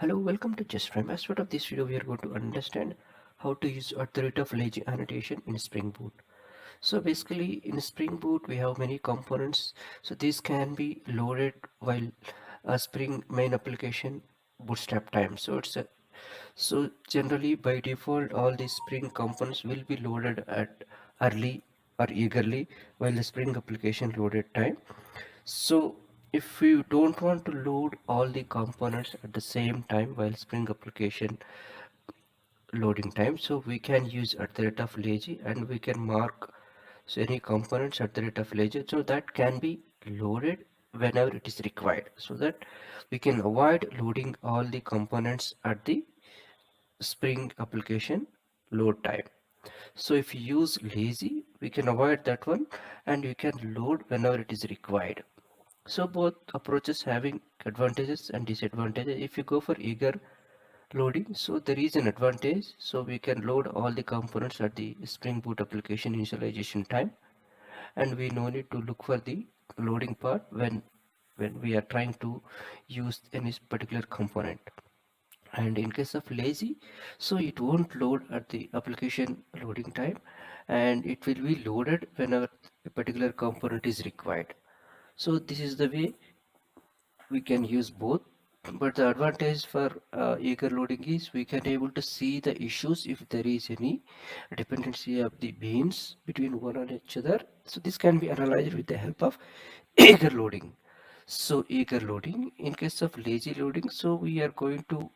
Hello, welcome to JustFrame. As part of this video, we are going to understand how to use authoritative lazy annotation in Spring Boot. So basically, in Spring Boot, we have many components. So these can be loaded while a Spring main application bootstrap time. So generally by default, all the Spring components will be loaded at early or eagerly while the Spring application loaded time. So if you don't want to load all the components at the same time while Spring application loading time, so we can use at the rate of lazy and we can mark so any components at the rate of lazy so that can be loaded whenever it is required, so that we can avoid loading all the components at the Spring application load time. So if you use lazy, we can avoid that one and you can load whenever it is required. So both approaches having advantages and disadvantages. If you go for eager loading, so there is an advantage. So we can load all the components at the Spring Boot application initialization time, and we no need to look for the loading part when we are trying to use any particular component. And in case of lazy, so it won't load at the application loading time, and it will be loaded whenever a particular component is required. So this is the way we can use both, but the advantage for eager loading is we can able to see the issues if there is any dependency of the beans between one and each other. So this can be analyzed with the help of eager loading. So eager loading, in case of lazy loading, so we are going to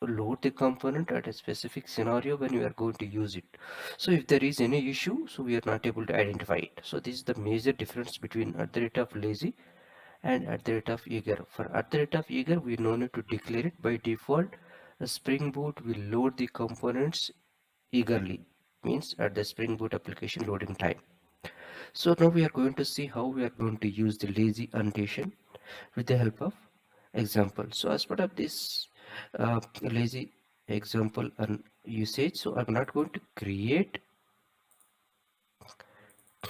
load the component at a specific scenario when we are going to use it. So if there is any issue, so we are not able to identify it. So this is the major difference between at the rate of lazy and at the rate of eager. For at the rate of eager, we no need to declare it. By default, a Spring Boot will load the components eagerly, means at the Spring Boot application loading time. So now we are going to see how we are going to use the lazy annotation with the help of example. So as part of this lazy example and usage, so I'm not going to create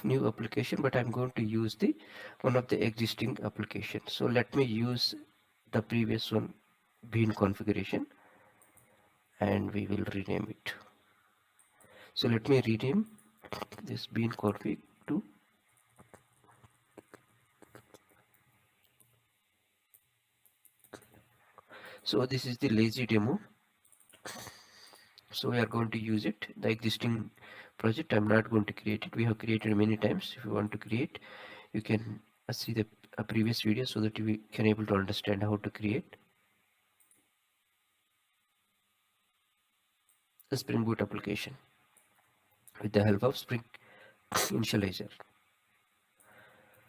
new application, but I'm going to use the one of the existing application. So let me use the previous one, bean configuration, and we will rename it. So let me rename this bean config to, so this is the lazy demo. So we are going to use it, the existing project. I'm not going to create it, we have created many times. If you want to create, you can see the previous video so that you can able to understand how to create a Spring Boot application with the help of Spring initializer.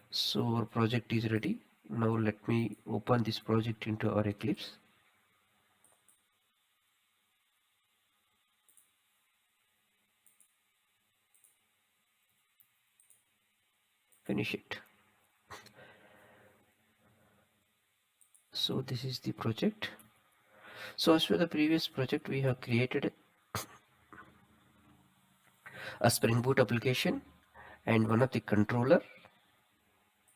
So our project is ready. Now let me open this project into our Eclipse. Finish it. So this is the project. So as for the previous project, we have created a Spring Boot application and one of the controller.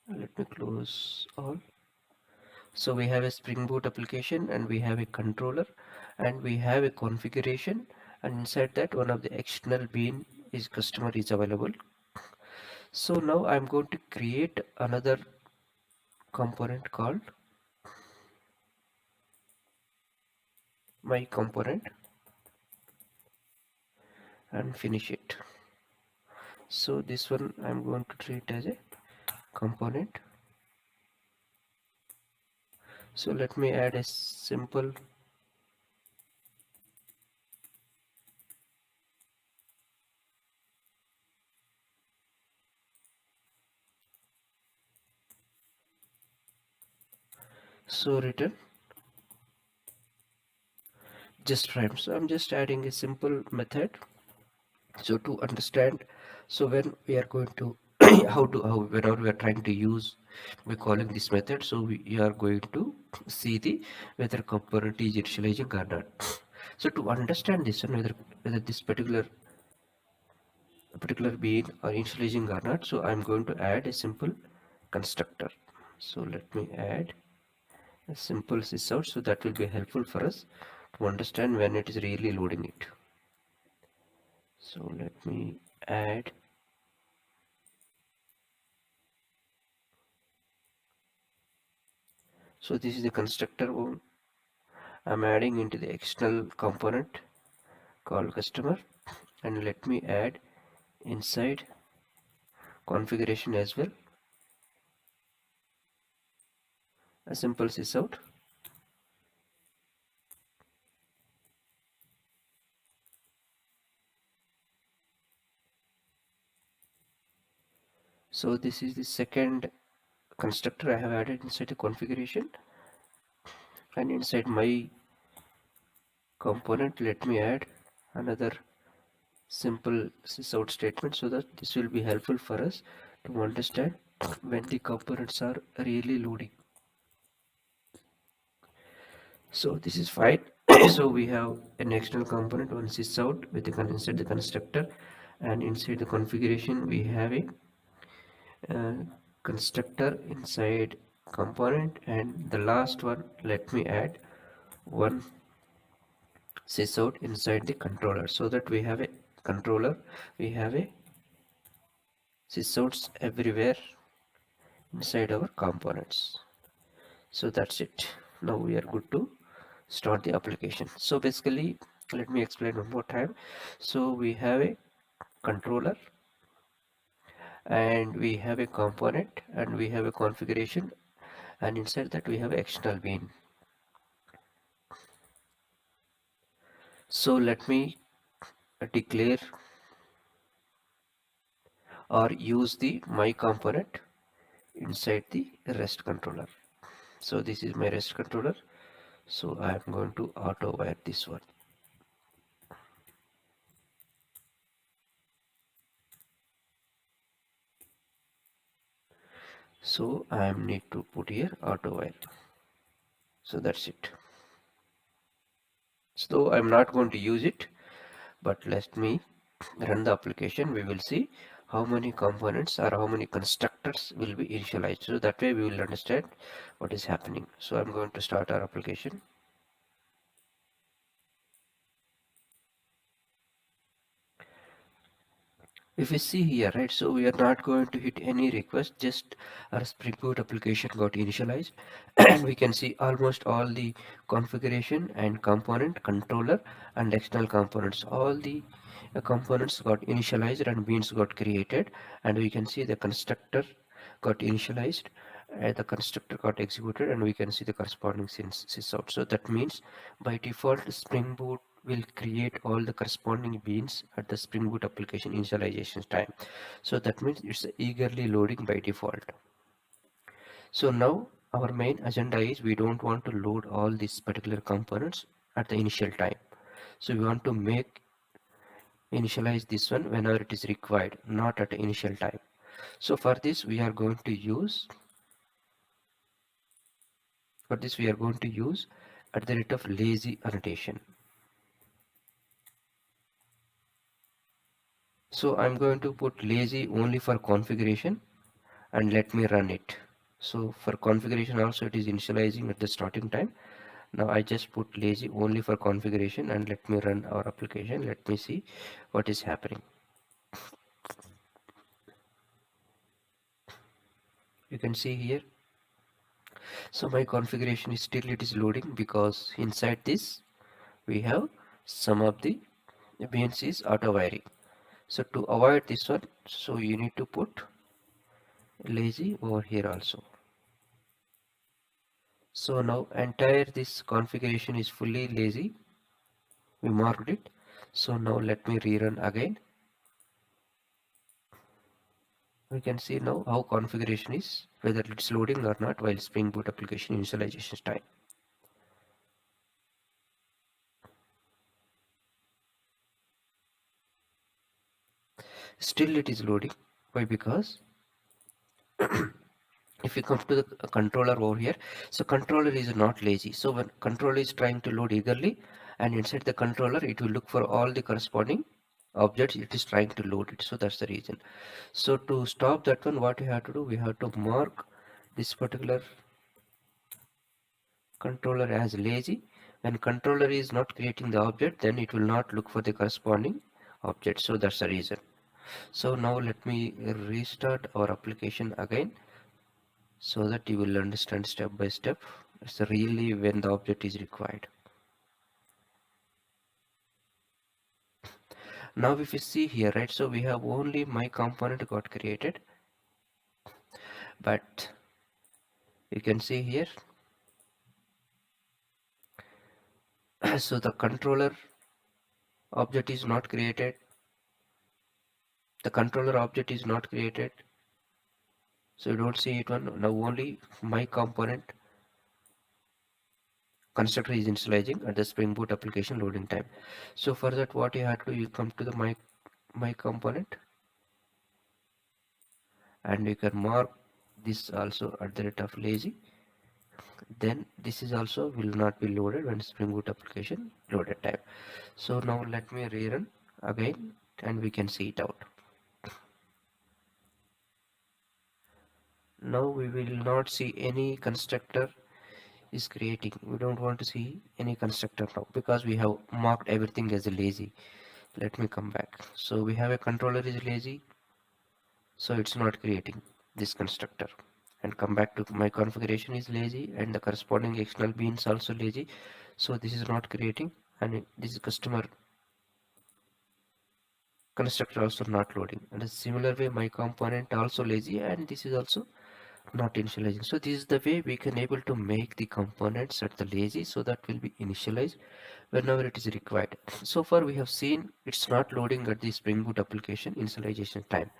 Let me close all. So we have a Spring Boot application and we have a controller and we have a configuration, and inside that one of the external bean is customer is available. So now I'm going to create another component called my component and finish it. So this one I'm going to treat as a component. So let me add a simple so return just frame. So I'm just adding a simple method so to understand. So when we are going to how whenever we are trying to use by calling this method, so we are going to see the whether component is initializing or not. So to understand this one, whether this particular being or initializing or not, so I'm going to add a simple constructor. So let me add a simple sysout, so that will be helpful for us to understand when it is really loading it. So let me add. So this is the constructor one. I'm adding into the external component called customer, and let me add inside configuration as well a simple sysout. So this is the second constructor I have added inside the configuration, and inside my component let me add another simple sysout statement, so that this will be helpful for us to understand when the components are really loading. So this is fine. So we have an external component on sysout with the inside the constructor, and inside the configuration we have a uh, constructor inside component, and the last one let me add one sysout inside the controller, so that we have a controller, we have a sysouts everywhere inside our components. So that's it. Now we are good to start the application. So basically, let me explain one more time. So we have a controller, and we have a component, and we have a configuration, and inside that we have external bean. So let me declare or use the my component inside the REST controller. So this is my REST controller. So I am going to auto wire this one. So I need to put here auto wire. So that's it. So I'm not going to use it, but let me run the application. We will see how many components or how many constructors will be initialized. So that way we will understand what is happening. So I'm going to start our application. If we see here, right, so we are not going to hit any request, just our Spring Boot application got initialized and we can see almost all the configuration and component controller and external components, all the components got initialized and beans got created, and we can see the constructor got initialized, the constructor got executed, and we can see the corresponding sysout. So that means by default Spring Boot will create all the corresponding beans at the Spring Boot application initialization time. So that means it's eagerly loading by default. So now our main agenda is we don't want to load all these particular components at the initial time. So we want to make initialize this one whenever it is required, not at the initial time. So for this we are going to use at the rate of lazy annotation. So I'm going to put lazy only for configuration and let me run it. So for configuration also it is initializing at the starting time. Now I just put lazy only for configuration and let me run our application. Let me see what is happening. You can see here. So my configuration is still it is loading because inside this we have some of the beans is auto wiring. So to avoid this one, so you need to put lazy over here also. So now entire this configuration is fully lazy. We marked it. So now let me rerun again. We can see now how configuration is, whether it's loading or not while Spring Boot application initialization time. Still it is loading. Why? Because if you come to the controller over here, so controller is not lazy. So when controller is trying to load eagerly, and inside the controller it will look for all the corresponding objects it is trying to load it. So that's the reason. So to stop that one, what we have to do, we have to mark this particular controller as lazy. When controller is not creating the object, then it will not look for the corresponding object. So that's the reason. So now let me restart our application again so that you will understand step by step. It's really when the object is required. Now if you see here, right, so we have only my component got created, but you can see here, so the controller object is not created, the controller object is not created, so you don't see it one. Now only my component constructor is initializing at the Spring Boot application loading time. So for that, what you have to do, you come to the my component, and you can mark this also at the rate of lazy. Then this is also will not be loaded when Spring Boot application loaded time. So now let me rerun again and we can see it out. Now we will not see any constructor is creating. We don't want to see any constructor now because we have marked everything as a lazy. Let me come back. So we have a controller is lazy, so it's not creating this constructor. And come back to my configuration is lazy and the corresponding external beans also lazy, so this is not creating, and this is customer constructor also not loading. And a similar way my component also lazy and this is also not initializing. So this is the way we can able to make the components at the lazy, so that will be initialized whenever it is required. So far we have seen it's not loading at the Spring Boot application initialization time.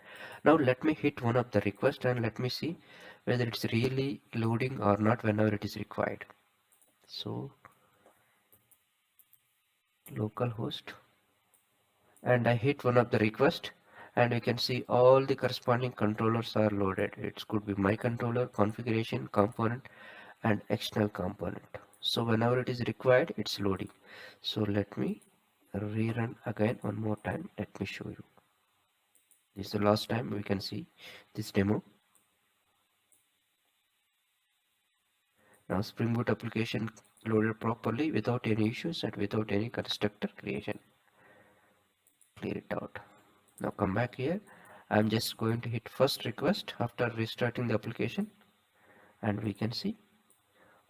Now let me hit one of the request and let me see whether it's really loading or not whenever it is required. So localhost, and I hit one of the request, and you can see all the corresponding controllers are loaded. It could be my controller, configuration, component, and external component. So whenever it is required, it's loading. So let me rerun again one more time. Let me show you. This is the last time we can see this demo. Now Spring Boot application loaded properly without any issues and without any constructor creation. Clear it out. Now come back here. I'm just going to hit first request after restarting the application, and we can see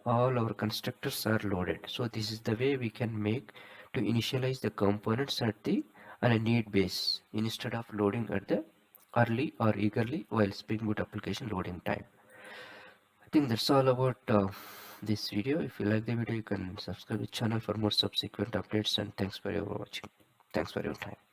all our constructors are loaded. So this is the way we can make to initialize the components at the on a need base instead of loading at the early or eagerly while Spring Boot application loading time. I think that's all about this video. If you like the video, you can subscribe the channel for more subsequent updates, and thanks for your watching. Thanks for your time.